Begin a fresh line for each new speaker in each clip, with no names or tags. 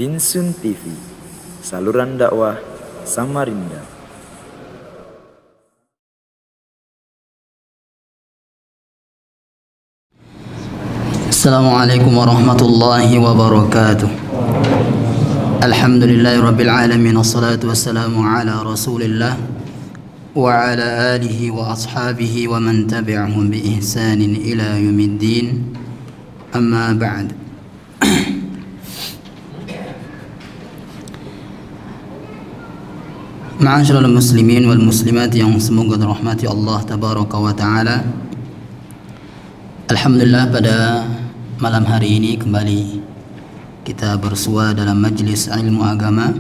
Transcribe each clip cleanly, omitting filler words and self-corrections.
Binsun TV, saluran dakwah Samarinda.
Assalamualaikum warahmatullahi wabarakatuh. Alhamdulillahi rabbil alamin, wassalatu wassalamu ala rasulillah wa ala alihi wa ashabihi wa man tabi'ahum bi ihsanin ila yaumiddin. Amma ba'd. Ma'asyiral muslimin wal muslimat yang semoga dirahmati Allah tabaraka wa taala. Alhamdulillah, pada malam hari ini kembali kita bersua dalam majlis ilmu agama,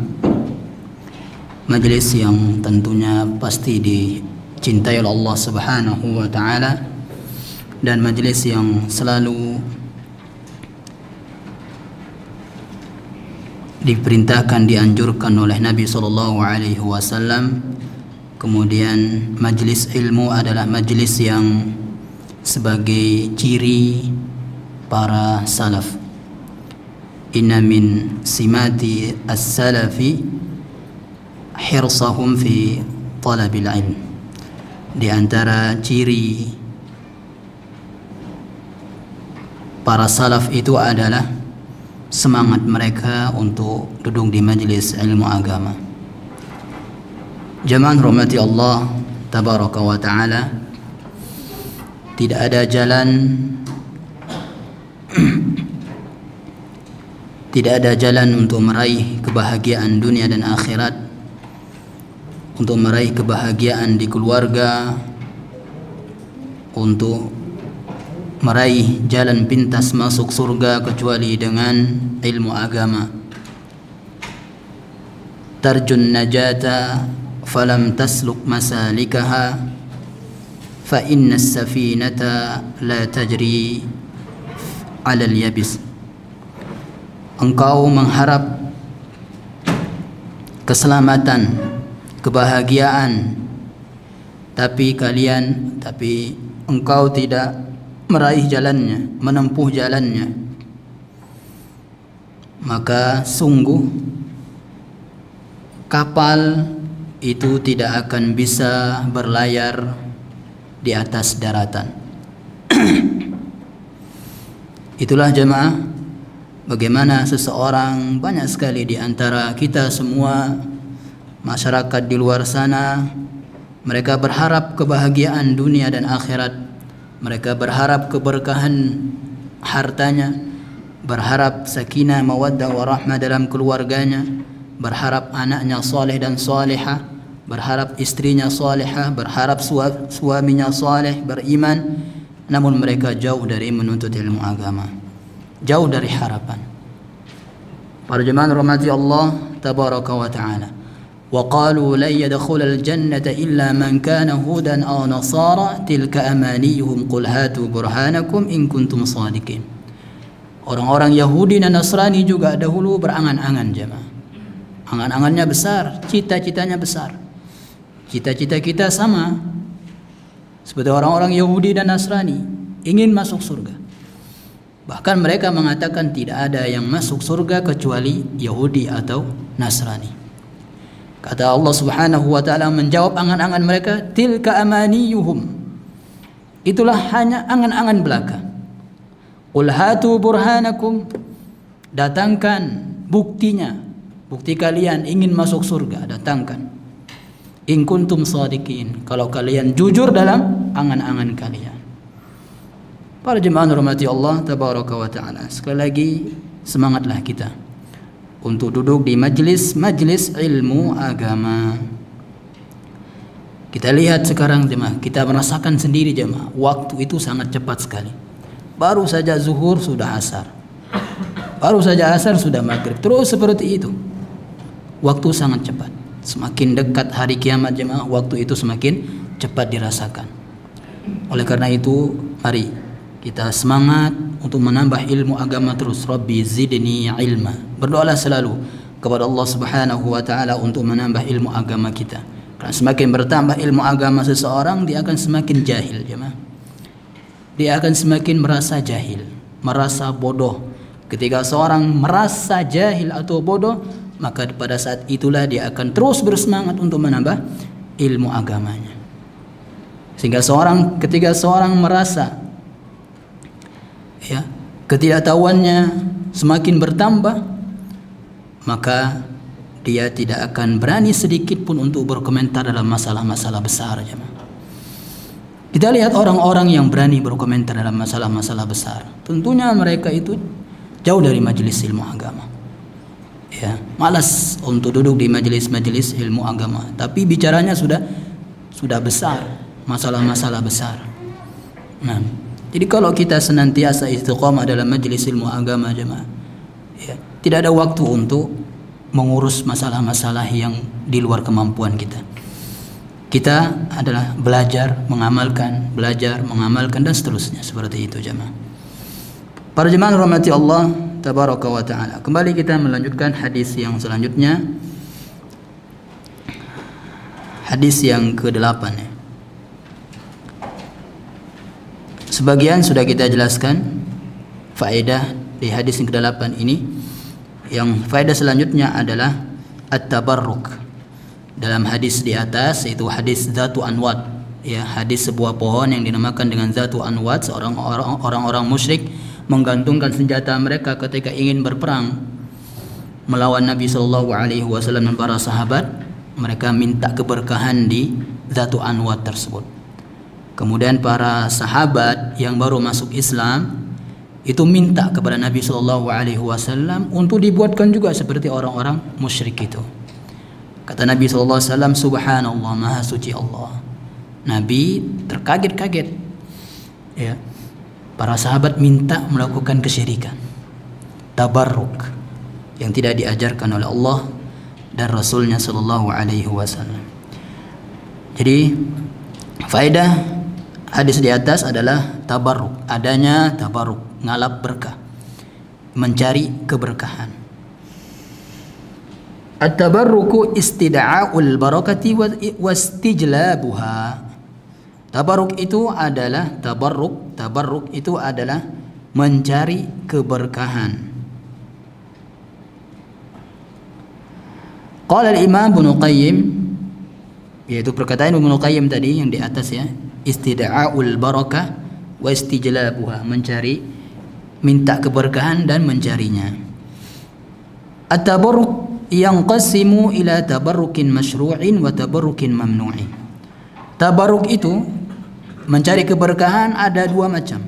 majlis yang tentunya pasti dicintai oleh Allah Subhanahu wa taala, dan majlis yang selalu diperintahkan, dianjurkan oleh Nabi SAW. Kemudian majlis ilmu adalah majlis yang sebagai ciri para salaf. Inna min simati as-salafi hirsahum fi talabil ilm. Di antara ciri para salaf itu adalah semangat mereka untuk duduk di majlis ilmu agama. Jamaah rahmati Allah tabaraka wa taala, tidak ada jalan tidak ada jalan untuk meraih kebahagiaan dunia dan akhirat, untuk meraih kebahagiaan di keluarga, untuk meraih jalan pintas masuk surga kecuali dengan ilmu agama. Tarjun najata falam tasluk masalikaha fa inna as-safinata la tajri 'ala al-yabis. Engkau mengharap keselamatan, kebahagiaan, tapi engkau tidak meraih jalannya, menempuh jalannya, maka sungguh kapal itu tidak akan bisa berlayar di atas daratan. Itulah jemaah, bagaimana seseorang, banyak sekali di antara kita semua, masyarakat di luar sana, mereka berharap kebahagiaan dunia dan akhirat. Mereka berharap keberkahan hartanya, berharap sakinah, mawaddah, warahmah dalam keluarganya, berharap anaknya saleh dan salihah, berharap istrinya salihah, berharap suaminya saleh, beriman. Namun mereka jauh dari menuntut ilmu agama, jauh dari harapan. Para jemaah rahmati Allah tabaraka wa ta'ala, وقالوا لن يدخل الجنة إلا من كان هودا أو نصارى تلك أمانيهم قل هاتوا برهانكم إن كنتم صادقين. Orang-orang Yahudi dan Nasrani juga dahulu berangan-angan jemaah. Angan-angannya besar, cita-citanya besar. Cita-cita kita sama seperti orang-orang Yahudi dan Nasrani, ingin masuk surga. Bahkan mereka mengatakan tidak ada yang masuk surga kecuali Yahudi atau Nasrani. Kata Allah Subhanahu wa taala menjawab angan-angan mereka, tilka amaniyuhum. Itulah hanya angan-angan belaka. Qul hatu burhanakum, datangkan buktinya. Bukti kalian ingin masuk surga, datangkan. In kuntum shadiqin, kalau kalian jujur dalam angan-angan kalian. Para jemaah rahmati Allah tabaraka wa taala, sekali lagi semangatlah kita untuk duduk di majlis ilmu agama. Kita lihat sekarang jemaah, kita merasakan sendiri jemaah, waktu itu sangat cepat sekali. Baru saja zuhur sudah asar, baru saja asar sudah maghrib, terus seperti itu. Waktu sangat cepat. Semakin dekat hari kiamat jemaah, waktu itu semakin cepat dirasakan. Oleh karena itu, mari kita semangat untuk menambah ilmu agama terus. Rabbi zidni ilma. Berdoalah selalu kepada Allah Subhanahu wa taala untuk menambah ilmu agama kita. Karena semakin bertambah ilmu agama seseorang, dia akan semakin jahil jemaah. Dia akan semakin merasa jahil, merasa bodoh, Ketika seorang merasa jahil atau bodoh, maka pada saat itulah dia akan terus bersemangat untuk menambah ilmu agamanya. Sehingga ketika seorang merasa ya ketidaktahuannya semakin bertambah, maka dia tidak akan berani sedikit pun untuk berkomentar dalam masalah-masalah besar. Kita lihat orang-orang yang berani berkomentar dalam masalah-masalah besar, tentunya mereka itu jauh dari majelis ilmu agama. Ya, malas untuk duduk di majelis-majelis ilmu agama, tapi bicaranya sudah besar, masalah-masalah besar. Nah, jadi kalau kita senantiasa istiqamah dalam majelis ilmu agama jemaah, ya, tidak ada waktu untuk mengurus masalah-masalah yang di luar kemampuan kita. Kita adalah belajar, mengamalkan, dan seterusnya, seperti itu jemaah. Para jemaah rahmati Allah tabaraka wa taala. Kembali kita melanjutkan hadis yang selanjutnya. Hadis yang ke-8 ya. Sebagian sudah kita jelaskan faedah di hadis yang ke-8 ini. Yang faedah selanjutnya adalah at-tabarruk. Dalam hadis di atas, yaitu hadis Zatu Anwat, ya, hadis sebuah pohon yang dinamakan dengan Zatu Anwat. Orang-orang musyrik menggantungkan senjata mereka ketika ingin berperang melawan Nabi sallallahu alaihi wasallam dan para sahabat. Mereka minta keberkahan di Zatu Anwat tersebut. Kemudian para sahabat yang baru masuk Islam itu minta kepada Nabi sallallahu alaihi wasallam untuk dibuatkan juga seperti orang-orang musyrik itu. Kata Nabi sallallahu alaihi wasallam, subhanallah, maha suci Allah. Nabi terkaget-kaget. Ya. Para sahabat minta melakukan kesyirikan, tabarruk, yang tidak diajarkan oleh Allah dan Rasulnya sallallahu alaihi wasallam. Jadi faedah hadis di atas adalah tabarruk, adanya tabarruk, ngalap berkah, mencari keberkahan. At-tabarruku istida'aul barakati wa istijlabuha. Tabarruk itu adalah tabarruk itu adalah mencari keberkahan. Qala al-Imam Ibnu Qayyim, yaitu perkataan Ibnu Qayyim tadi yang di atas ya, istida'aul barakah wa istijlabuha, mencari, minta keberkahan dan mencarinya. At-tabarruk yanqasimu ila tabarrukin masyru'in wa tabarrukin mamnu'in. Tabarruk itu, mencari keberkahan, ada dua macam.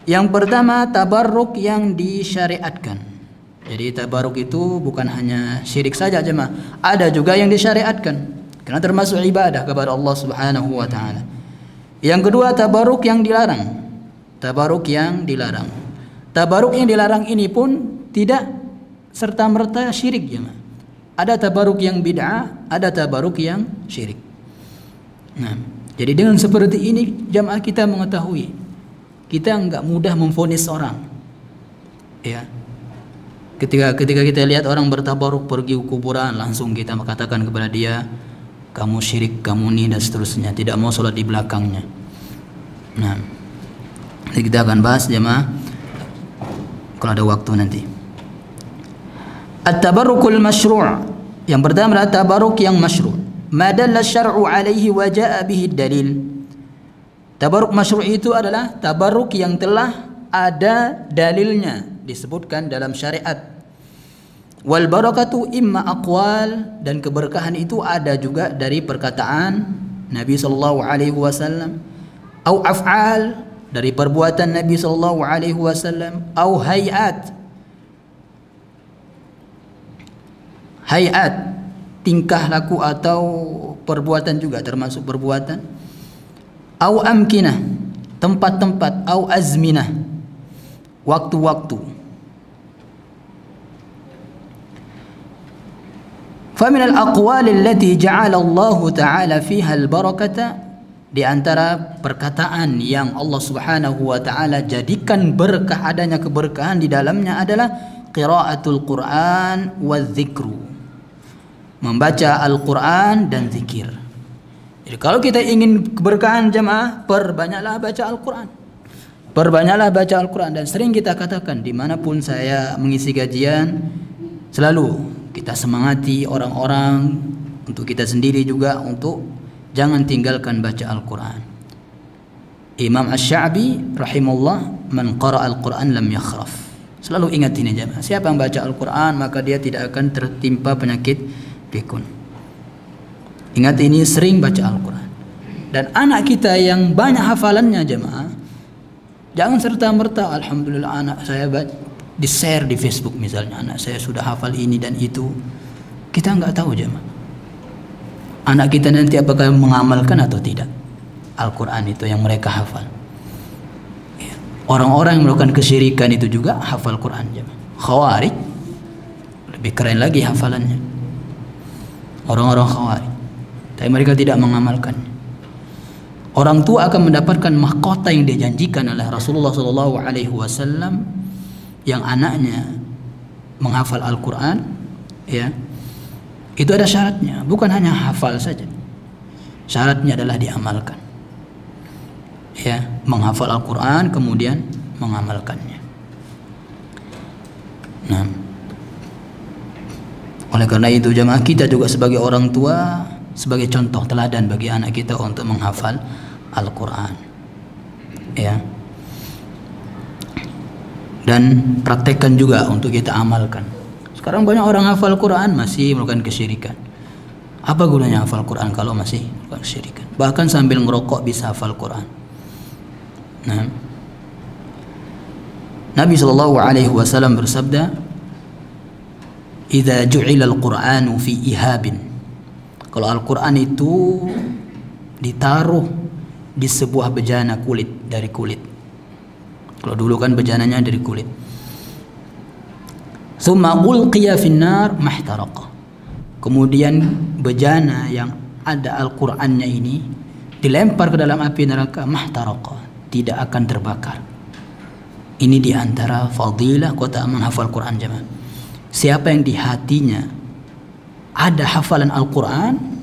Yang pertama tabarruk yang disyariatkan. Jadi tabarruk itu bukan hanya syirik saja jemaah, ada juga yang disyariatkan karena termasuk ibadah kepada Allah Subhanahu wa taala. Yang kedua tabarruk yang dilarang. Tabarruk yang dilarang. Tabarruk yang dilarang ini pun tidak serta-merta syirik jemaah. Ada tabarruk yang bid'ah, ada tabarruk yang syirik. Nah, jadi dengan seperti ini jamaah kita mengetahui kita enggak mudah memvonis orang. Ya. Ketika kita lihat orang bertabaruk pergi ke kuburan, langsung kita mengatakan kepada dia, kamu syirik, kamu ini dan seterusnya, tidak mau sholat di belakangnya. Nah, nanti kita akan bahas jamaah kalau ada waktu nanti. At-tabarrukul masyru'. Yang pertama adalah tabarruk yang masyru'. Ma dalla syar'u alaihi wa jaa bihi dalil. Tabarruk masyru' itu adalah tabarruk yang telah ada dalilnya, disebutkan dalam syariat. Wal barakatu imma aqwal, dan keberkahan itu ada juga dari perkataan Nabi sallallahu alaihi wasallam, au af'al, dari perbuatan Nabi sallallahu alaihi wasallam, au hayat, tingkah laku atau perbuatan juga termasuk perbuatan. Au amkinah, tempat-tempat. Au azminah, waktu-waktu. Famin al-aqwal allati ja'ala Allah Ta'ala fiha al-barakata, di antara perkataan yang Allah Subhanahu wa taala jadikan berkah, adanya keberkahan di dalamnya adalah qiraatul Quran wa dzikru, membaca Al-Quran dan zikir. Jadi kalau kita ingin keberkahan jemaah, perbanyaklah baca Al-Quran, Perbanyaklah baca Al-Quran. Dan sering kita katakan dimanapun saya mengisi kajian, selalu kita semangati orang-orang, untuk kita sendiri juga, untuk jangan tinggalkan baca Al-Quran. Imam Asy-Sya'bi rahimahullah, man qara'a Al-Quran lam yakhraf. Selalu ingat ini jemaah, siapa yang baca Al-Quran maka dia tidak akan tertimpa penyakit pikun. Ingat ini, sering baca Al-Quran. Dan anak kita yang banyak hafalannya jemaah, jangan serta-merta alhamdulillah anak saya di-share di Facebook misalnya, anak saya sudah hafal ini dan itu. Kita nggak tahu jemaah, anak kita nanti apakah mengamalkan atau tidak Al-Quran itu yang mereka hafal. Orang-orang yang melakukan kesyirikan itu juga hafal Quran jemaah. Khawarij lebih keren lagi hafalannya, orang-orang Khawarij, tapi mereka tidak mengamalkannya. Orang tua akan mendapatkan mahkota yang dijanjikan oleh Rasulullah SAW, yang anaknya menghafal Al-Quran, ya, itu ada syaratnya, bukan hanya hafal saja. Syaratnya adalah diamalkan, ya, menghafal Al-Quran kemudian mengamalkannya. Nah, oleh karena itu jemaah, kita juga sebagai orang tua, sebagai contoh teladan bagi anak kita untuk menghafal Al-Quran, ya, dan praktekkan juga untuk kita amalkan. Sekarang banyak orang hafal Quran masih melakukan kesyirikan. Apa gunanya hafal Quran kalau masih melakukan kesyirikan? Bahkan sambil ngerokok bisa hafal Quran. Nah, Nabi SAW bersabda, "Idza ju'ila al-Qur'anu fi ihabin." Kalau Al-Quran itu ditaruh di sebuah bejana kulit, dari kulit. Kalau dulu kan bejananya dari kulit. Tsumma ulqiya finnar mahtaraqa. Kemudian bejana yang ada Al-Qur'annya ini dilempar ke dalam api neraka, mahtaraqa, tidak akan terbakar. Ini diantara fadilah kota menghafal Quran jemaah. Siapa yang di hatinya ada hafalan Al-Quran,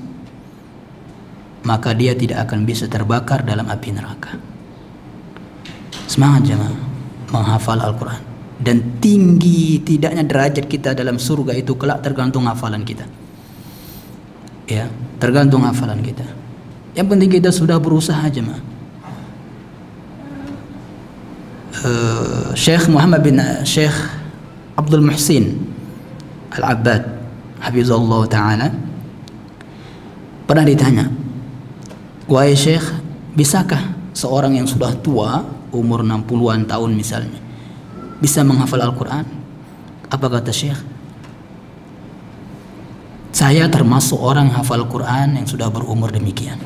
maka dia tidak akan bisa terbakar dalam api neraka. Semangat jemaah menghafal Al-Quran. Dan tinggi tidaknya derajat kita dalam surga itu kelak tergantung hafalan kita, ya, tergantung hafalan kita. Yang penting kita sudah berusaha jemaah. Syekh Abdul Muhsin Al-Abbad hafizallah ta'ala pernah ditanya, "Wahai Syekh, bisakah seorang yang sudah tua, umur 60-an tahun misalnya, bisa menghafal Al-Quran?" Apa kata Syekh? "Saya termasuk orang hafal Quran yang sudah berumur demikian."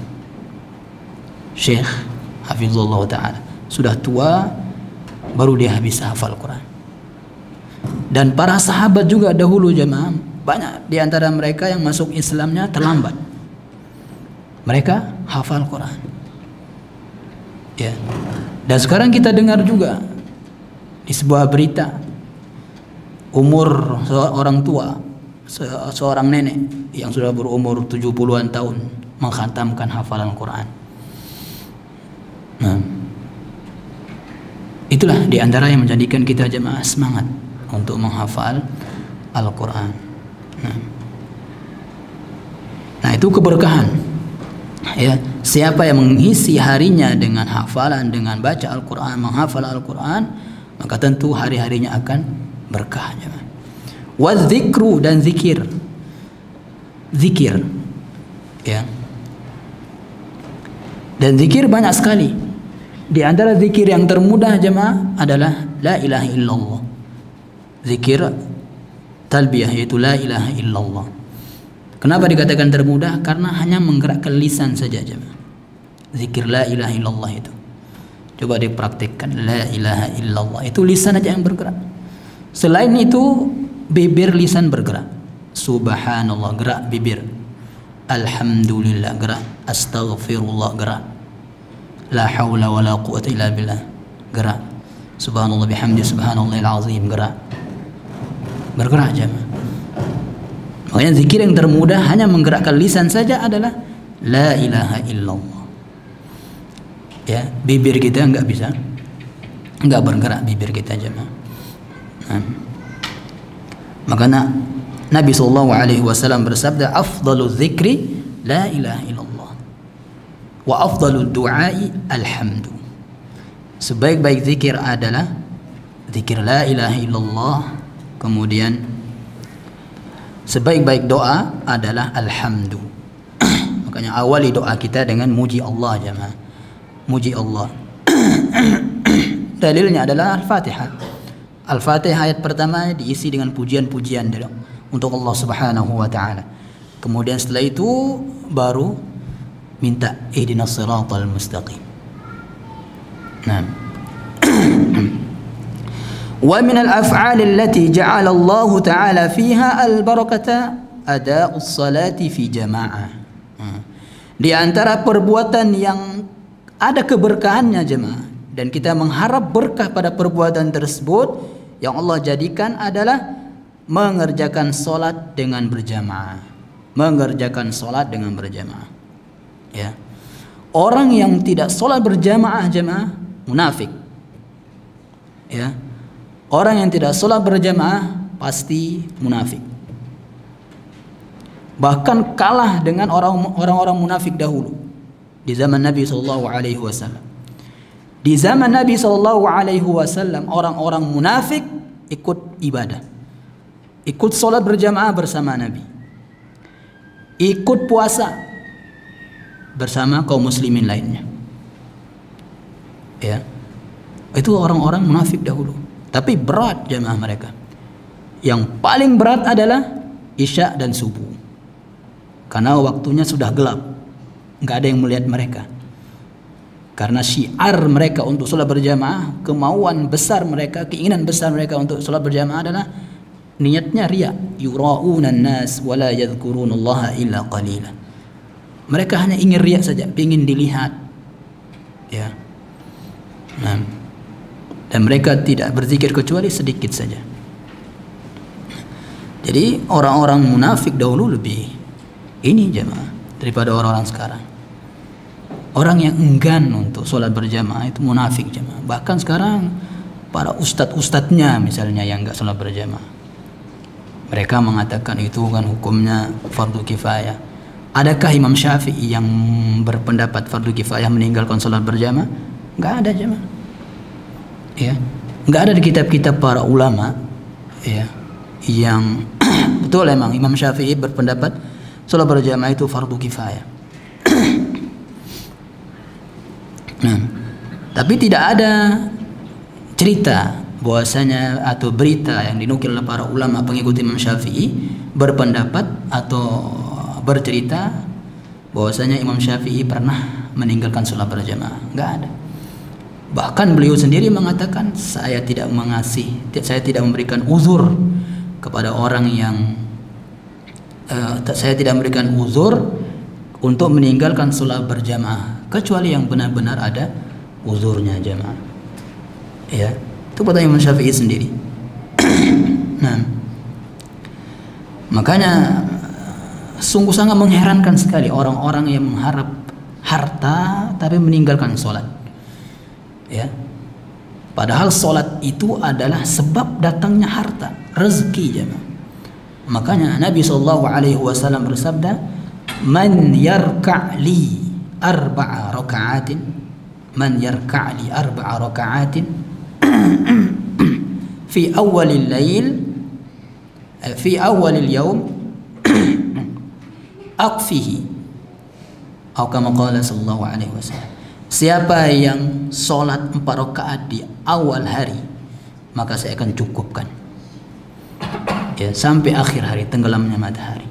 Syekh hafizallah ta'ala sudah tua, baru dia bisa hafal Quran. Dan para sahabat juga dahulu jemaah, banyak di antara mereka yang masuk Islamnya terlambat. Mereka hafal Quran, ya. Dan sekarang kita dengar juga di sebuah berita, umur orang tua, seorang nenek yang sudah berumur 70-an tahun mengkhatamkan hafalan Quran. Nah, itulah di antara yang menjadikan kita jemaah semangat untuk menghafal Al-Quran. Nah, itu keberkahan, ya. Siapa yang mengisi harinya dengan hafalan, dengan baca Al-Quran, menghafal Al-Quran, maka tentu hari-harinya akan berkah. Wadzikru, dan zikir, ya. Dan zikir banyak sekali. Di antara zikir yang termudah jemaah adalah la ilaha illallah. Zikir talbiyah, yaitu la ilaha illallah. Kenapa dikatakan termudah? Karena hanya menggerakkan lisan saja jemaah. Zikir la ilaha illallah itu, coba dipraktikkan, la ilaha illallah itu lisan aja yang bergerak. Selain itu bibir, lisan bergerak. Subhanallah gerak bibir, alhamdulillah gerak, astaghfirullah gerak, la haula wala quwwata illa billah gerak, subhanallah bihamdi subhanallahil azim gerak, bergerak jemaah. Makanya zikir yang termudah hanya menggerakkan lisan saja adalah la ilaha illallah, ya. Bibir kita enggak bisa enggak bergerak bibir kita jemaah. Nah, makanya Nabi SAW bersabda, afdalu dzikri la ilaha illallah wa afdalu du'ai alhamdu. Sebaik-baik zikir adalah zikir la ilaha illallah, kemudian sebaik-baik doa adalah alhamdu. Makanya awali doa kita dengan muji Allah jemaah. Muji Allah. Dalilnya adalah Al-Fatihah. Al-Fatihah ayat pertama diisi dengan pujian-pujian untuk Allah Subhanahu wa taala. Kemudian setelah itu baru minta ihdinas siratal mustaqim. Nah. Wa min al-af'al allati ja'ala Allah taala fiha al-barakata ada'us salati fi jama'ah. Di antara perbuatan yang ada keberkahannya jemaah, dan kita mengharap berkah pada perbuatan tersebut yang Allah jadikan adalah mengerjakan solat dengan berjamaah. Mengerjakan solat dengan berjamaah. Ya. Orang yang tidak solat berjamaah jemaah munafik. Ya. Orang yang tidak solat berjamaah pasti munafik. Bahkan kalah dengan orang-orang munafik dahulu di zaman Nabi SAW. Di zaman Nabi SAW orang-orang munafik ikut ibadah, ikut sholat berjamaah bersama Nabi, ikut puasa bersama kaum muslimin lainnya. Ya, itu orang-orang munafik dahulu. Tapi berat jamaah mereka. Yang paling berat adalah Isya dan subuh. Karena waktunya sudah gelap, nggak ada yang melihat mereka. Karena syiar mereka untuk sholat berjamaah, kemauan besar mereka, keinginan besar mereka untuk sholat berjamaah adalah niatnya riya. Yura'unan nas wa la yadhkurunallaha illa qalila. Mereka hanya ingin riya saja, ingin dilihat. Ya. Nah, dan mereka tidak berzikir kecuali sedikit saja. Jadi orang-orang munafik dahulu lebih ini jemaah daripada orang-orang sekarang. Orang yang enggan untuk sholat berjamaah itu munafik jemaah. Bahkan sekarang para ustadz-ustadznya misalnya yang enggak sholat berjamaah, mereka mengatakan itu kan hukumnya fardu kifayah. Adakah Imam Syafi'i yang berpendapat fardu kifayah meninggalkan sholat berjamaah? Enggak ada jemaah. Ya, enggak ada di kitab-kitab para ulama ya yang betul emang Imam Syafi'i berpendapat sholat berjamaah itu fardu kifayah. Nah, tapi tidak ada cerita bahwasanya atau berita yang dinukil oleh para ulama pengikut Imam Syafi'i berpendapat atau bercerita bahwasanya Imam Syafi'i pernah meninggalkan sholat berjamaah. Enggak ada. Bahkan beliau sendiri mengatakan saya tidak memberikan uzur kepada orang yang saya tidak memberikan uzur untuk meninggalkan sholat berjamaah kecuali yang benar-benar ada uzurnya jamaah. Ya, itu kata Imam Syafi'i sendiri. Nah, makanya sungguh sangat mengherankan sekali orang-orang yang mengharap harta tapi meninggalkan sholat. Ya, padahal sholat itu adalah sebab datangnya harta, rezeki jamaah. Makanya Nabi SAW bersabda, man yarka'li arba'a raka'atin, man yarka'li arba'a raka'atin fi awalil lail fi awalil yawm aqfihi atau kama qala sallallahu alaihi wasallam. Siapa yang sholat 4 rakaat di awal hari, maka saya akan cukupkan. Ya, sampai akhir hari tenggelamnya matahari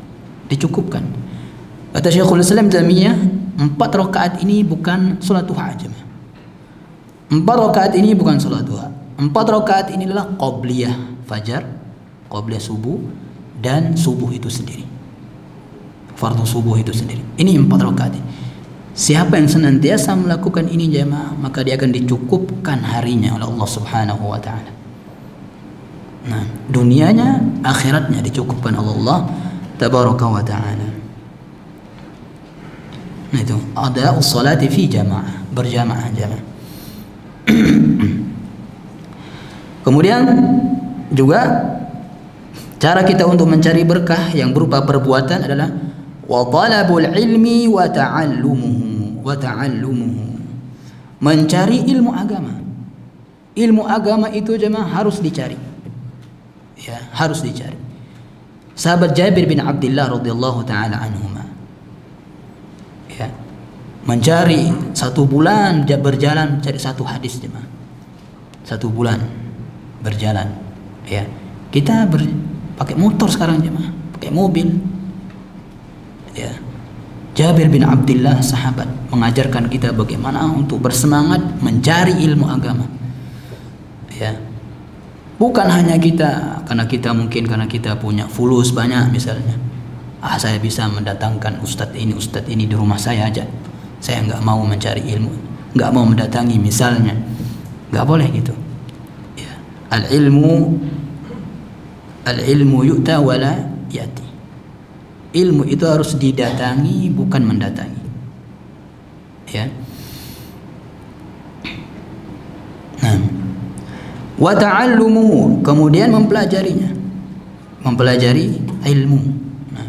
dicukupkan. Kata Syekhul Islam Taimiyah, 4 rakaat ini bukan sholat duha aja. 4 rakaat ini bukan sholat duha. 4 rakaat ini adalah qabliyah fajar, qabliyah subuh, dan subuh itu sendiri. Fardu subuh itu sendiri. Ini 4 rakaat ini. Siapa yang senantiasa melakukan ini jemaah, maka dia akan dicukupkan harinya oleh Allah Subhanahu wa taala. Nah, dunianya, akhiratnya dicukupkan oleh Allah tabaraka wa taala. Nah, itu ada'us salati fi jamaah, berjamaah jamaah. Kemudian juga cara kita untuk mencari berkah yang berupa perbuatan adalah wa talabul ilmi wa ta'allumuhu. Mencari ilmu agama. Ilmu agama itu jemaah harus dicari. Ya, harus dicari. Sahabat Jabir bin Abdullah radhiyallahu taala anhuma, ya, mencari 1 bulan berjalan mencari 1 hadis jemaah. 1 bulan berjalan, ya. Kita pakai motor sekarang jemaah, pakai mobil. Ya. Jabir bin Abdullah sahabat mengajarkan kita bagaimana untuk bersemangat mencari ilmu agama. Ya. Bukan hanya kita karena kita punya fulus banyak misalnya. Saya bisa mendatangkan ustadz ini di rumah saya aja. Saya nggak mau mencari ilmu, nggak mau mendatangi misalnya. Nggak boleh gitu. Ya. Al-ilmu yu'ta wala yati. Ilmu itu harus didatangi bukan mendatangi. Ya. Nah, wa ta'allumuhu, kemudian mempelajarinya. Mempelajari ilmu. Nah,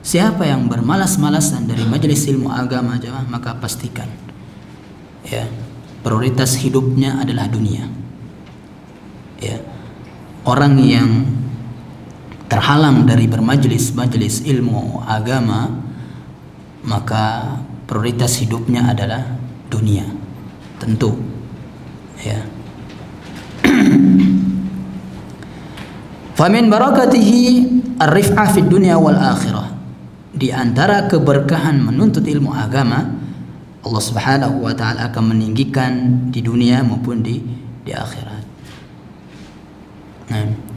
siapa yang bermalas-malasan dari majelis ilmu agama jemaah, maka pastikan ya, prioritas hidupnya adalah dunia. Ya. Orang yang terhalang dari bermajelis ilmu agama, maka prioritas hidupnya adalah dunia. Tentu. Ya. Famin barakatihi ar-rif'ah fid dunya wal akhirah. Di antara keberkahan menuntut ilmu agama, Allah Subhanahu wa taala akan meninggikan di dunia maupun di akhirat. Nah.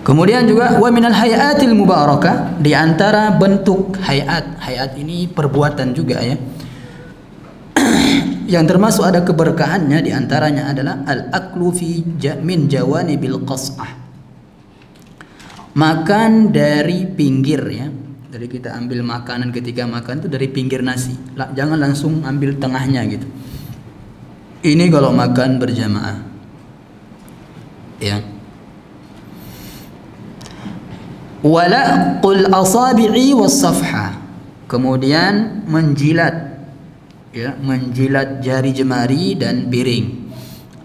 Kemudian juga wa minal hayatil mubarakah, di antara bentuk hayat ini perbuatan juga ya. Yang termasuk ada keberkahannya, diantaranya adalah al-aklu min jawanibil qas'ah, makan dari pinggir ya. Jadi kita ambil makanan, ketika makan itu dari pinggir nasi, jangan langsung ambil tengahnya gitu. Ini kalau makan berjamaah ya. Wala qul asabi'i was safha, kemudian menjilat jari jemari dan piring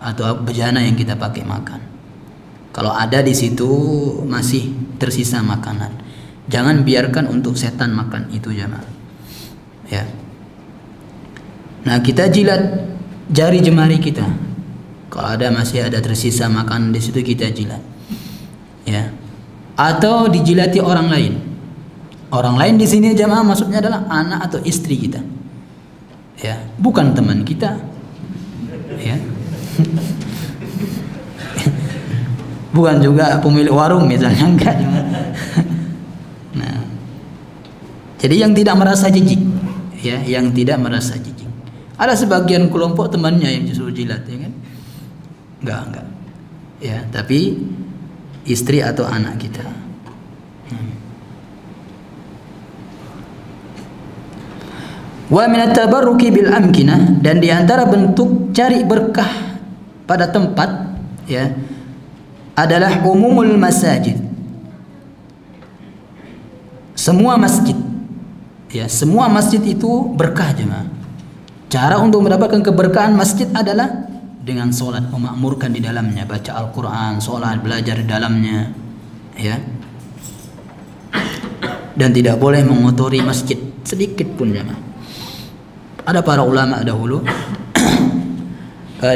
atau bejana yang kita pakai makan. Kalau ada di situ masih tersisa makanan, jangan biarkan untuk setan makan itu jemaah. Ya. Nah, kita jilat jari jemari kita. Kalau masih ada tersisa makanan di situ, kita jilat. Ya. Atau dijilati orang lain. Orang lain di sini jemaah maksudnya adalah anak atau istri kita. Ya, bukan teman kita, ya, bukan juga pemilik warung misalnya, enggak. Nah, jadi yang tidak merasa jijik, ya, yang tidak merasa jijik. Ada sebagian kelompok temannya yang justru jilat, ya kan? Enggak, ya, tapi istri atau anak kita. Wa minat tabarruki bil amkinah, dan diantara bentuk cari berkah pada tempat ya adalah umumul masajid. Semua masjid ya, semua masjid itu berkah jemaah. Cara untuk mendapatkan keberkahan masjid adalah dengan sholat, memakmurkan di dalamnya, baca Al-Quran, sholat, belajar di dalamnya ya. Dan tidak boleh mengotori masjid sedikit pun jemaah. Ada para ulama dahulu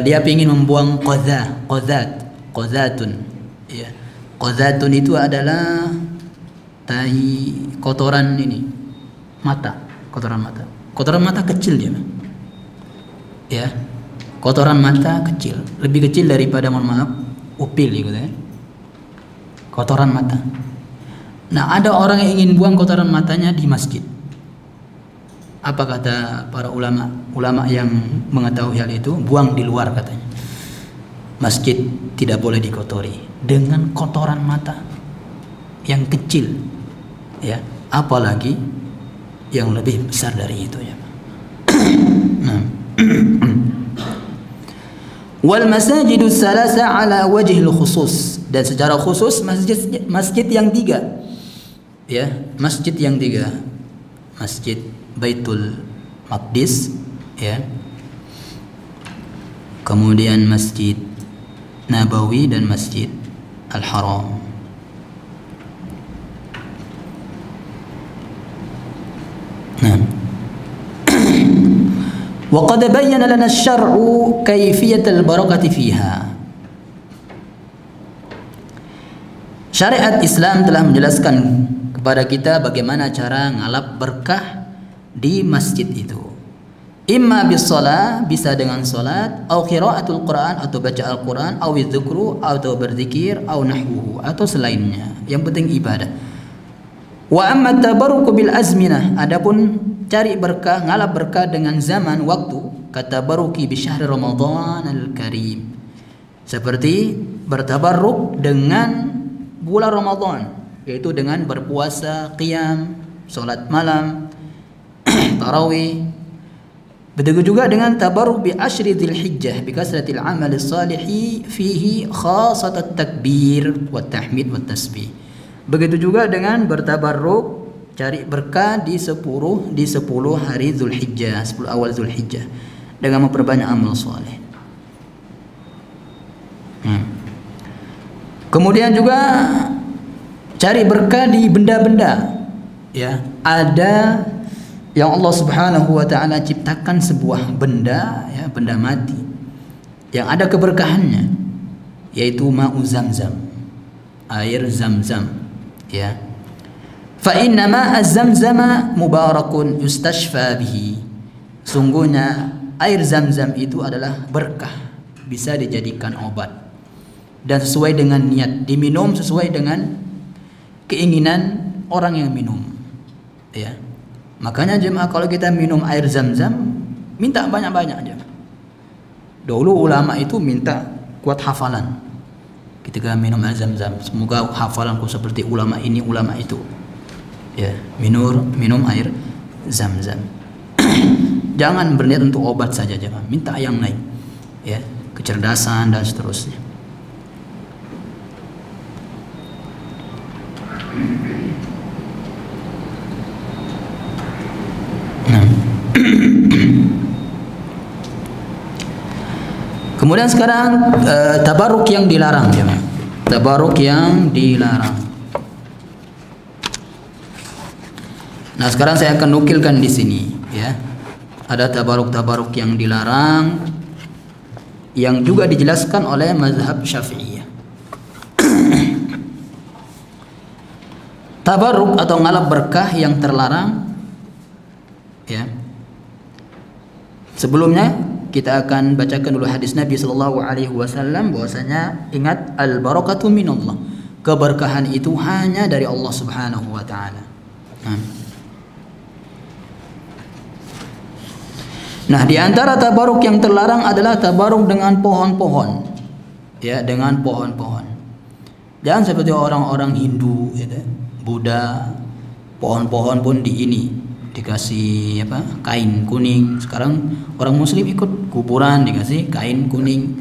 dia ingin membuang qazatun ya. Qazatun itu adalah kotoran ini mata, kotoran mata kecil dia ya, kotoran mata kecil, lebih kecil daripada, mohon maaf, upil gitu ya, kotoran mata. Nah, ada orang yang ingin buang kotoran matanya di masjid. Apa kata para ulama yang mengetahui hal itu? Buang di luar katanya. Masjid tidak boleh dikotori dengan kotoran mata yang kecil ya, apalagi yang lebih besar dari itu ya. Nah. Wal masajidus salasa ala wajhil khusus, dan secara khusus masjid yang tiga, ya, masjid yang tiga, Masjid Baitul Maqdis, ya, kemudian Masjid Nabawi dan Masjid Al-Haram. Nah, wa qad bayyana lana asy-syar'u kaifiyat al-barakati fiha. Syariat Islam telah menjelaskan kepada kita bagaimana cara ngalap berkah di masjid itu. Imma bis shalah, bisa dengan salat, atau qiraatul Quran, atau baca Al-Quran, atau dzikru, atau berzikir, atau nahwuhu, atau selainnya. Yang penting ibadah. Wa amma tabarruku bil azminah, adapun cari berkah, ngalap berkah dengan zaman waktu, kata baruki bi syahr Ramadan al-Karim, seperti bertabarruk dengan bulan Ramadan, yaitu dengan berpuasa, qiyam, salat malam, tarawih. Begitu juga dengan tabarruk bi asyri Dzulhijjah bi kasratil amal salihi fihi khassat at-takbir wa tahmid wa tasbih. Begitu juga dengan bertabarruk, cari berkah di 10 hari Dzulhijjah, 10 awal Dzulhijjah, dengan memperbanyak amal saleh. Kemudian juga cari berkah di benda-benda, ya. Ada yang Allah Subhanahu wa taala ciptakan sebuah benda, ya, benda mati yang ada keberkahannya, yaitu ma'u Zamzam, air Zamzam, ya. Fa inna ma'a Zamzama mubarakun yustashfa bihi. Sungguhnya air Zamzam itu adalah berkah, bisa dijadikan obat, dan sesuai dengan niat, diminum sesuai dengan keinginan orang yang minum, ya. Makanya jemaah, kalau kita minum air Zamzam, minta banyak-banyak aja. Dulu ulama itu minta kuat hafalan ketika minum air Zamzam. Semoga hafalanku seperti ulama ini, ulama itu. Ya, minum air Zamzam. Jangan berniat untuk obat saja, jemaah. Minta yang lain, ya, kecerdasan dan seterusnya. Kemudian sekarang tabaruk yang dilarang, jemaah. Tabaruk yang dilarang. Nah, sekarang saya akan nukilkan di sini, ya. Ada tabaruk-tabaruk yang dilarang yang juga dijelaskan oleh mazhab Syafi'iyah. Tabaruk atau ngalap berkah yang terlarang, ya. Sebelumnya kita akan bacakan dulu hadis Nabi sallallahu alaihi wasallam, bahwasanya ingat, al barakatu minallah, keberkahan itu hanya dari Allah Subhanahu wa taala. Nah, di antara tabaruk yang terlarang adalah tabaruk dengan pohon-pohon, ya, dengan pohon-pohon. Jangan seperti orang-orang Hindu, ya, Buddha, pohon-pohon pun dikasih apa, kain kuning. Sekarang orang Muslim ikut kuburan dikasih kain kuning,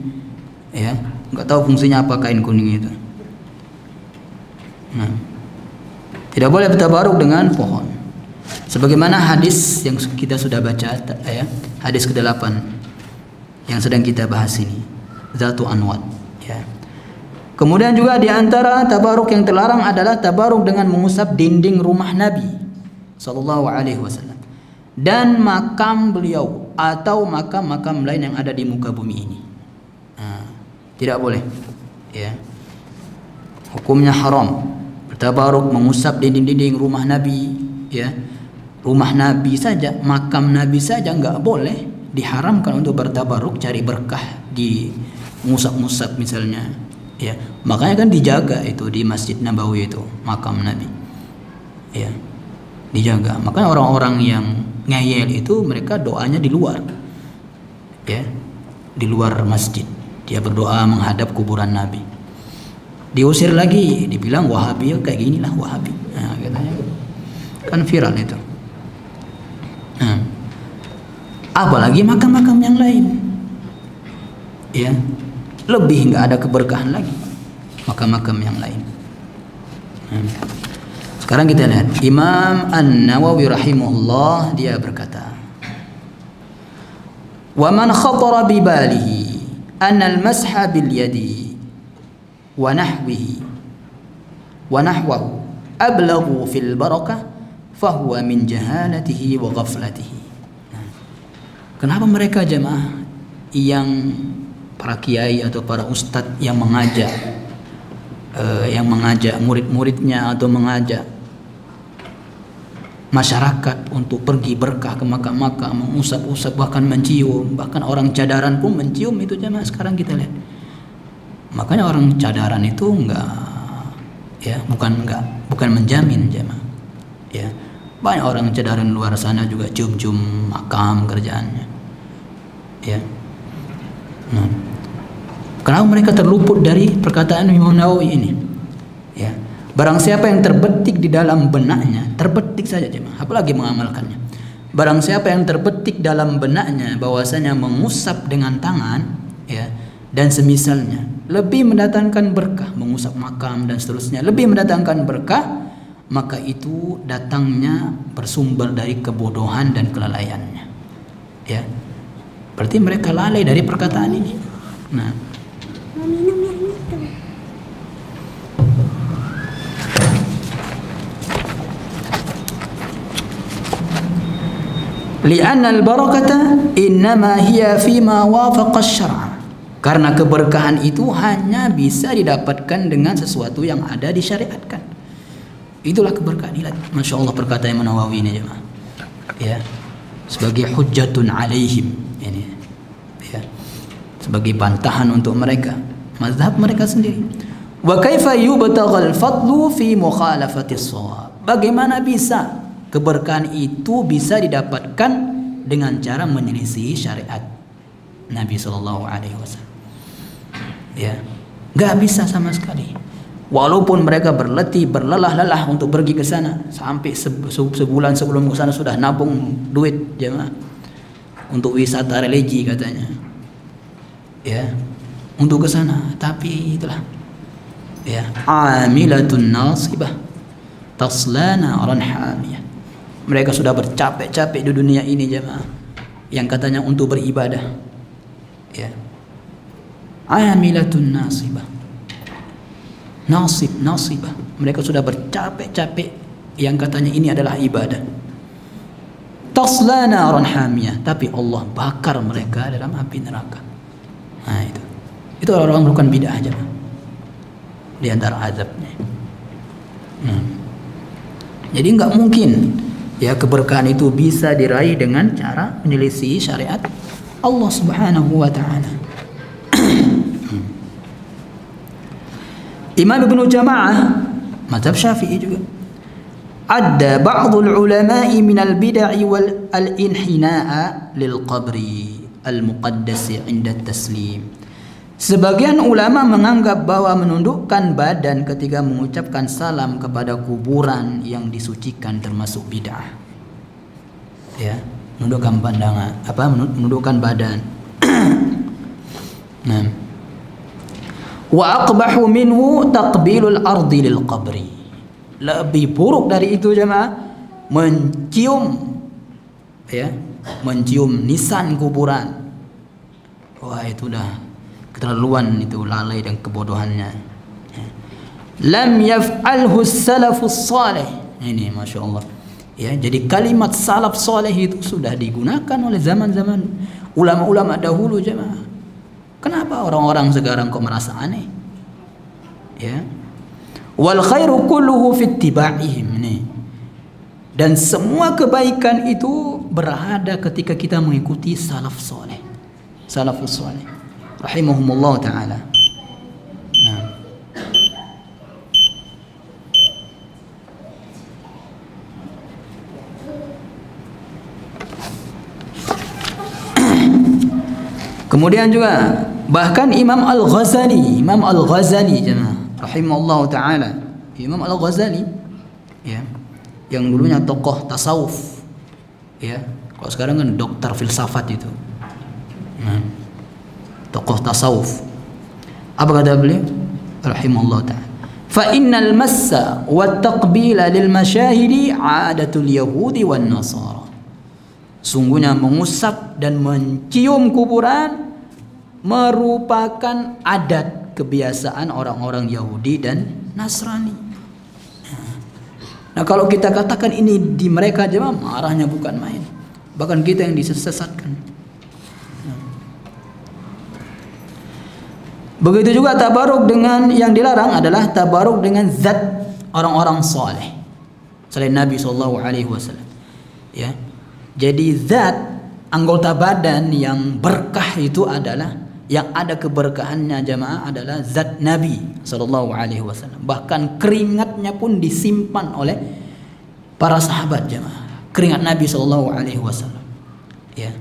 ya, nggak tahu fungsinya apa kain kuning itu. Nah, tidak boleh bertabaruk dengan pohon. Sebagaimana hadis yang kita sudah baca, ya, hadis ke-8 yang sedang kita bahas ini, Zatu Anwat, ya. Kemudian juga di antara tabaruk yang terlarang adalah tabaruk dengan mengusap dinding rumah Nabi sallallahu alaihi wasallam dan makam beliau atau makam-makam lain yang ada di muka bumi ini. Nah, tidak boleh, ya. Hukumnya haram bertabaruk, mengusap dinding-dinding rumah Nabi, ya. Rumah Nabi saja, makam Nabi saja nggak boleh, diharamkan untuk bertabaruk, cari berkah di ngusap-ngusap misalnya, ya. Makanya kan dijaga itu di Masjid Nabawi itu makam Nabi, ya, dijaga. Makanya orang-orang yang ngeyel itu mereka doanya di luar, ya, di luar masjid. Dia berdoa menghadap kuburan Nabi. Diusir lagi, dibilang Wahabi, kayak ginilah Wahabi. Nah, katanya kan viral itu. Nah, apalagi makam-makam yang lain, ya, lebih nggak ada keberkahan lagi makam-makam yang lain. Sekarang kita lihat Imam An-Nawawi rahimahullah, dia berkata, wa man khatara bi balihi anna al-masha bil yadi wa nahwihi wa nahwahu ablaghu fil barakah fahuwa min jahalatihi wa ghaflatihi. Kenapa mereka jemaah yang para kiai atau para ustadz yang mengajak murid-muridnya atau mengajak masyarakat untuk pergi berkah ke makam-makam, mengusap-usap, bahkan mencium, bahkan orang cadaran pun mencium itu jemaah. Sekarang kita lihat, makanya orang cadaran itu bukan menjamin jemaah, ya. Banyak orang cadaran luar sana juga cium-cium makam kerjaannya, ya. Nah, kenapa mereka terluput dari perkataan Imam Nawawi ini? Ya, barang siapa yang terbetik di dalam benaknya, terbetik saja jemaah, apalagi mengamalkannya. Barang siapa yang terbetik dalam benaknya bahwasanya mengusap dengan tangan, ya, dan semisalnya lebih mendatangkan berkah, mengusap makam dan seterusnya lebih mendatangkan berkah, maka itu datangnya bersumber dari kebodohan dan kelalaiannya. Ya, berarti mereka lalai dari perkataan ini. Nah, li'anna al-barakata innama hiya fima wafaqa asy-syar'a. Karena keberkahan itu hanya bisa didapatkan dengan sesuatu yang ada disyariatkan. Itulah keberkahan. Masya Allah perkataan Imam Nawawi ini jemaah, ya, sebagai hujjatun alaihim ini, ya, sebagai bantahan untuk mereka, mazhab mereka sendiri. Wa kaifa yubtaghal fadlu fi mukhalafati shawab. Bagaimana bisa keberkahan itu bisa didapatkan dengan cara menyelisih syariat Nabi Sallallahu Alaihi Wasallam? Ya, nggak bisa sama sekali. Walaupun mereka berletih, berlelah-lelah untuk pergi ke sana, sampai sebulan sebelum ke sana sudah nabung duit jemaah untuk wisata religi katanya, ya, untuk ke sana. Tapi itulah, ya, amilatun nasibah tasla naran hamiyah. Mereka sudah bercapek-capek di dunia ini jemaah, yang katanya untuk beribadah, ya, amilatun nasibah, nasibah. Mereka sudah bercapek-capek yang katanya ini adalah ibadah. Tasla naran hamiyah, tapi Allah bakar mereka dalam api neraka. Nah, itu orang melakukan bid'ah aja di antara azabnya. Jadi nggak mungkin, ya, keberkahan itu bisa diraih dengan cara menyelisih syariat Allah Subhanahu wa taala. Imam Ibnu Jama'ah mazhab Syafi'i juga. Adda ba'dul ulama'i min al-bid'i wal al-inhina'a lil qabri al-muqaddas 'inda taslim. Sebagian ulama menganggap bahwa menundukkan badan ketika mengucapkan salam kepada kuburan yang disucikan termasuk bid'ah. Ya, menundukkan pandangan, menundukkan badan. Nah, wa aqbahu minhu taqbilul ardi lil qabri. Lebih buruk dari itu jemaah, mencium, ya, mencium nisan kuburan. Wah, itu dah keterlaluan, itu lalai dan kebodohannya. Lam yaf'alhu salafus salih. Ini masya Allah, ya, jadi kalimat salaf saleh itu sudah digunakan oleh zaman-zaman ulama-ulama dahulu jemaah. Kenapa orang-orang sekarang kok merasa aneh? Ya. Wal khairu kulluhu fi ittiba'ihim. Dan semua kebaikan itu berada ketika kita mengikuti salaf saleh. Salafus saleh rahimahumullah taala. Nah. Kemudian juga bahkan Imam Al-Ghazali jemaah rahimahullah taala, Imam Al-Ghazali, ya, yang dulunya tokoh tasawuf, ya, kalau sekarang kan dokter filsafat itu. Nah, tokoh tasawuf. Apa kata beliau? Rahimahullah ta'ala. Fa innal massa wa taqbila lil masyahidi 'adatul yahudi wan nasara. Sungguhnya mengusap dan mencium kuburan merupakan adat kebiasaan orang-orang Yahudi dan Nasrani. Nah, kalau kita katakan ini di mereka jemaah, marahnya bukan main. Bahkan kita yang disesatkan. Begitu juga tabaruk dengan yang dilarang adalah tabaruk dengan zat orang-orang saleh selain Nabi sallallahu alaihi wasallam. Ya. Jadi zat anggota badan yang berkah itu adalah yang ada keberkahannya jemaah adalah zat Nabi sallallahu alaihi wasallam. Bahkan keringatnya pun disimpan oleh para sahabat jemaah. Keringat Nabi sallallahu alaihi wasallam. Ya.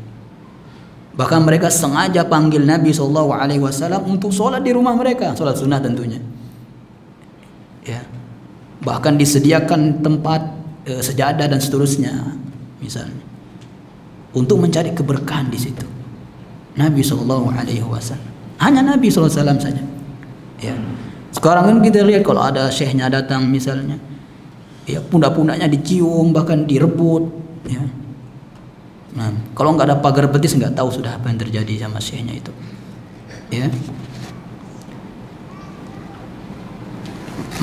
Bahkan mereka sengaja panggil Nabi sallallahu alaihi wasallam untuk sholat di rumah mereka, sholat sunnah tentunya. Ya. Bahkan disediakan tempat sejadah dan seterusnya misalnya. Untuk mencari keberkahan di situ. Nabi sallallahu alaihi wasallam. Hanya Nabi sallallahu alaihi wasallam saja. Ya. Sekarang kan kita lihat kalau ada syekhnya datang misalnya, ya pundak-pundaknya dicium bahkan direbut, ya. Nah, kalau nggak ada pagar betis nggak tahu sudah apa yang terjadi sama syekhnya itu. Ya.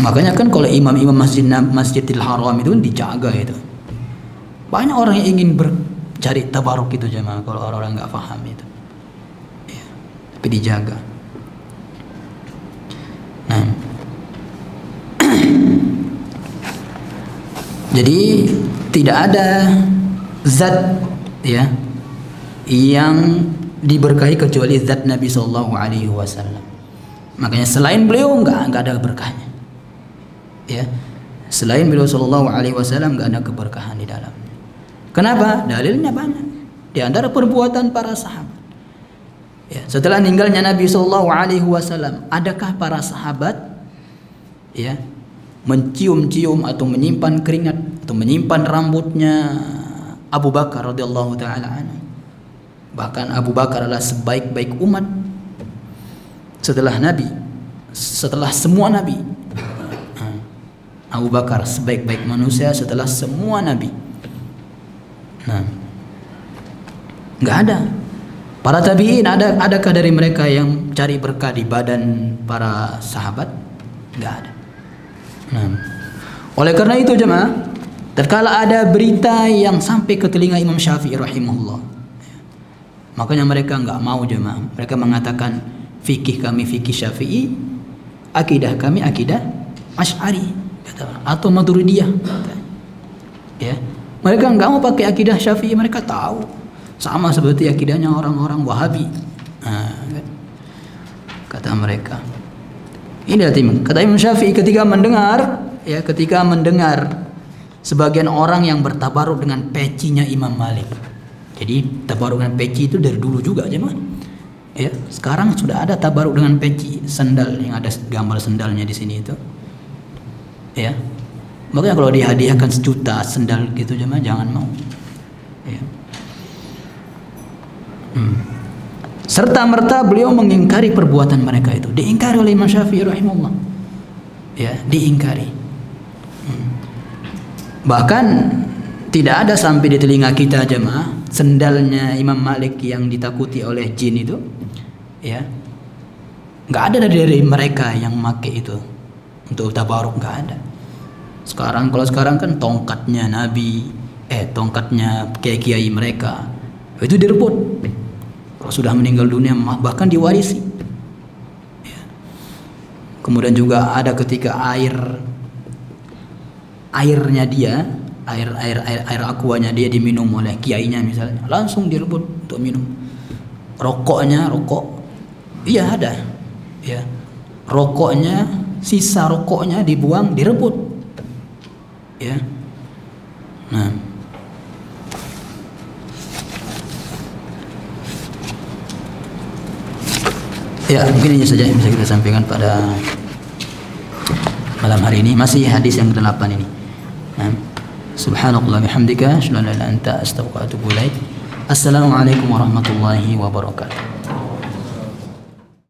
Makanya kan kalau imam-imam Masjidil Haram itu dijaga itu. Banyak orang yang ingin cari tabaruk itu jemaah kalau orang-orang nggak paham itu. Ya, tapi dijaga. Nah, jadi tidak ada zat ya yang diberkahi kecuali zat Nabi sallallahu alaihi wasallam. Makanya selain beliau nggak ada berkahnya. Ya, selain beliau sallallahu alaihi wasallam nggak ada keberkahan di dalam. Kenapa? Dalilnya banyak. Di antara perbuatan para sahabat. Ya, setelah meninggalnya Nabi sallallahu alaihi wasallam, adakah para sahabat ya mencium-cium atau menyimpan keringat atau menyimpan rambutnya Abu Bakar radhiyallahu taala anhu? Bahkan Abu Bakar adalah sebaik-baik umat setelah Nabi, setelah semua nabi. Abu Bakar sebaik-baik manusia setelah semua nabi. Nah, nggak ada. Para tabi'in adakah dari mereka yang cari berkah di badan para sahabat? Nggak ada. Nah, oleh karena itu jemaah, tatkala ada berita yang sampai ke telinga Imam Syafi'i rahimahullah, makanya mereka nggak mau jemaah. Mereka mengatakan fikih kami fikih Syafi'i, akidah kami akidah Asy'ari atau Maturidiyah. Ya. Mereka nggak mau pakai akidah Syafi'i, mereka tahu sama seperti akidahnya orang-orang Wahabi. Nah, kata mereka. Ini kata Imam Syafi'i ketika mendengar sebagian orang yang bertabaruk dengan pecinya Imam Malik. Jadi tabaruk dengan peci itu dari dulu juga aja mah. Ya, sekarang sudah ada tabaruk dengan peci, sandal yang ada gambar sandalnya di sini itu. Ya. Makanya kalau dihadiahkan 1 juta sendal gitu jemaah jangan mau. Ya. Serta merta beliau mengingkari perbuatan mereka itu. Diingkari oleh Imam Syafi'i rahimahullah. Ya, diingkari. Bahkan tidak ada sampai di telinga kita jemaah sendalnya Imam Malik yang ditakuti oleh jin itu. Ya. Enggak ada dari mereka yang memakai itu untuk tabaruk, enggak ada. Kalau sekarang kan tongkatnya Nabi, tongkatnya kiai-kiai mereka itu direbut. Kalau sudah meninggal dunia bahkan diwarisi. Ya. Kemudian juga ada ketika airnya dia, air aquanya dia diminum oleh kiainya misalnya, langsung direbut untuk minum. Rokok, iya ada. Ya. Rokoknya, sisa rokoknya dibuang, direbut. Ya. Nah. Ya, mungkin ini saja yang bisa kita sampaikan pada malam hari ini. Masih hadis yang ke-8 ini. Nah. Subhanallah bihamdika, asyhadu an la ilaha illa anta, astaghfiruka wa atubu ilaik. Assalamualaikum warahmatullahi wabarakatuh.